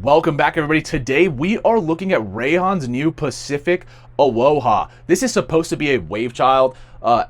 Welcome back, everybody. Today we are looking at Rayhaan's new Pacific Aloha. This is supposed to be a wave child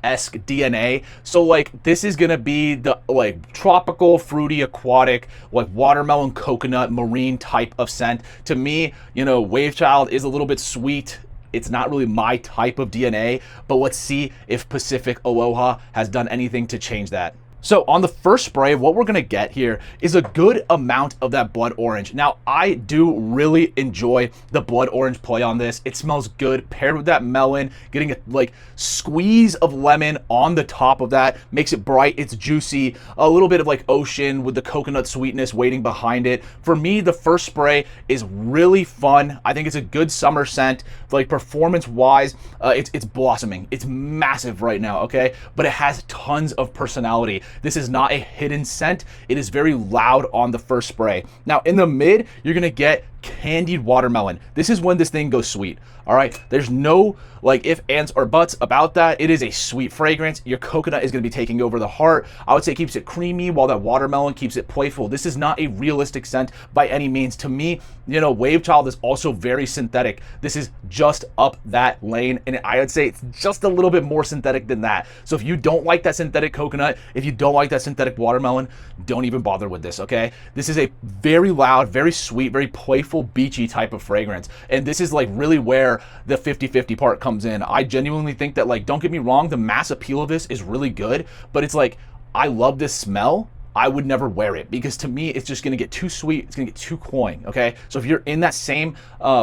esque DNA. So like this is gonna be the like tropical, fruity, aquatic, like watermelon, coconut, marine type of scent. To me, you know, wave child is a little bit sweet. It's not really my type of DNA, but let's see if Pacific Aloha has done anything to change that. So on the first spray, what we're gonna get here is a good amount of that blood orange. Now, I do really enjoy the blood orange play on this. It smells good paired with that melon, getting a like squeeze of lemon on the top of that, makes it bright, it's juicy, a little bit of like ocean with the coconut sweetness waiting behind it. For me, the first spray is really fun. I think it's a good summer scent. Like performance-wise, it's blossoming. It's massive right now, okay? But it has tons of personality. This is not a hidden scent. It is very loud on the first spray. Now in the mid, you're gonna get candied watermelon. This is when this thing goes sweet. All right, there's no like ifs, ands, or buts about that. It is a sweet fragrance. Your coconut is gonna be taking over the heart. I would say it keeps it creamy while that watermelon keeps it playful. This is not a realistic scent by any means. To me, you know, Wave Child is also very synthetic. This is just up that lane, and I would say it's just a little bit more synthetic than that. So if you don't like that synthetic coconut, if you don't like that synthetic watermelon, don't even bother with this, okay? This is a very loud, very sweet, very playful, beachy type of fragrance. And this is like really where the 50-50 part comes in. I genuinely think that, like, don't get me wrong, the mass appeal of this is really good, but it's like, I love this smell. I would never wear it because to me, it's just gonna get too sweet. It's gonna get too cloying, okay? So if you're in that same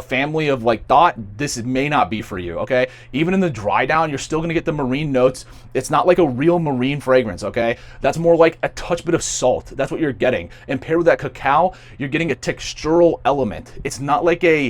family of like thought, this may not be for you, okay? Even in the dry down, you're still gonna get the marine notes. It's not like a real marine fragrance, okay? That's more like a touch bit of salt. That's what you're getting. And paired with that cacao, you're getting a textural element. It's not like it's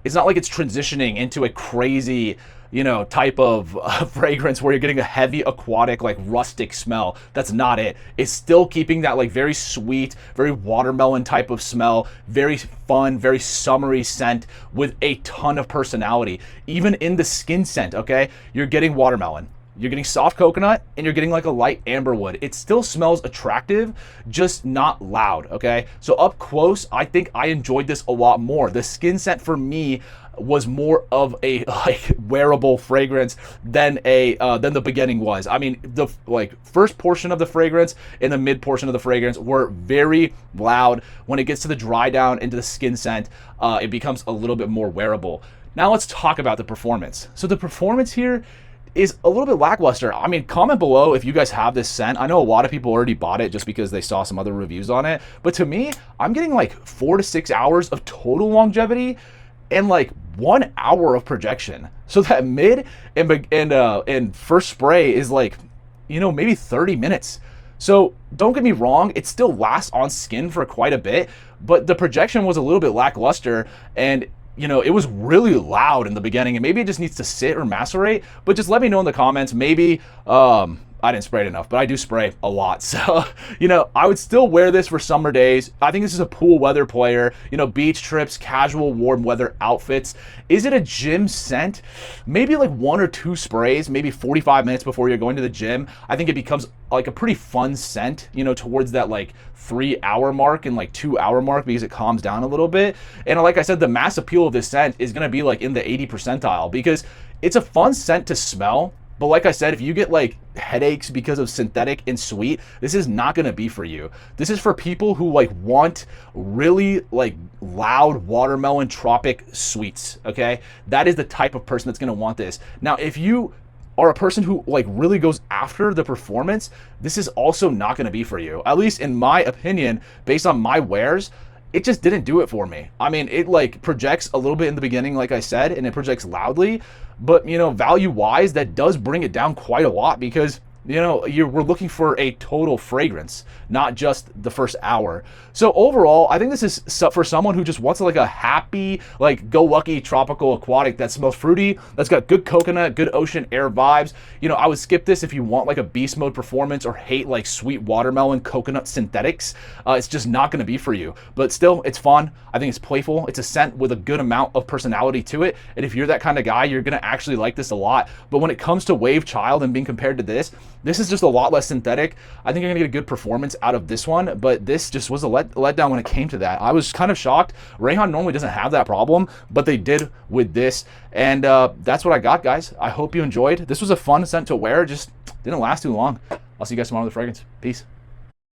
transitioning into a crazy, you know, type of fragrance where you're getting a heavy aquatic, like rustic smell. That's not it. It's still keeping that like very sweet, very watermelon type of smell, very fun, very summery scent with a ton of personality. Even in the skin scent, okay? You're getting watermelon. You're getting soft coconut, and you're getting like a light amberwood. It still smells attractive, just not loud, okay? So up close, I think I enjoyed this a lot more. The skin scent for me was more of a like wearable fragrance than the beginning was. I mean, the like first portion of the fragrance and the mid portion of the fragrance were very loud. When it gets to the dry down into the skin scent, it becomes a little bit more wearable. Now let's talk about the performance. So the performance here is a little bit lackluster. I mean, comment below if you guys have this scent. I know a lot of people already bought it just because they saw some other reviews on it. But to me, I'm getting like 4 to 6 hours of total longevity and like 1 hour of projection. So that mid and first spray is like, you know, maybe 30 minutes. So don't get me wrong, it still lasts on skin for quite a bit, but the projection was a little bit lackluster, and you know, it was really loud in the beginning, and maybe it just needs to sit or macerate. But just let me know in the comments. Maybe I didn't spray it enough, but I do spray a lot. So, you know, I would still wear this for summer days. I think this is a pool weather player, you know, beach trips, casual warm weather outfits. Is it a gym scent? Maybe like 1 or 2 sprays, maybe 45 minutes before you're going to the gym. I think it becomes like a pretty fun scent, you know, towards that like 3-hour mark and like 2-hour mark because it calms down a little bit. And like I said, the mass appeal of this scent is gonna be like in the 80 percentile because it's a fun scent to smell. But like I said, if you get like headaches because of synthetic and sweet, this is not gonna be for you. This is for people who like want really like loud watermelon tropic sweets, okay? That is the type of person that's gonna want this. Now, if you are a person who like really goes after the performance, this is also not gonna be for you. At least in my opinion, based on my wears, it just didn't do it for me. I mean, it like projects a little bit in the beginning, like I said, and it projects loudly, but you know, value-wise, that does bring it down quite a lot because you know, we're looking for a total fragrance, not just the first hour. So overall, I think this is for someone who just wants like a happy, like go lucky tropical aquatic that smells fruity, that's got good coconut, good ocean air vibes. You know, I would skip this if you want like a beast mode performance or hate like sweet watermelon coconut synthetics. It's just not going to be for you. But still, it's fun. I think it's playful. It's a scent with a good amount of personality to it. And if you're that kind of guy, you're going to actually like this a lot. But when it comes to Wave Child and being compared to this, This is just a lot less synthetic. I think you're gonna get a good performance out of this one, but this just was a letdown when it came to that. I was kind of shocked. Rayhaan normally doesn't have that problem, but they did with this. And that's what I got, guys. I hope you enjoyed. This was a fun scent to wear. Just didn't last too long. I'll see you guys tomorrow with the fragrance. Peace.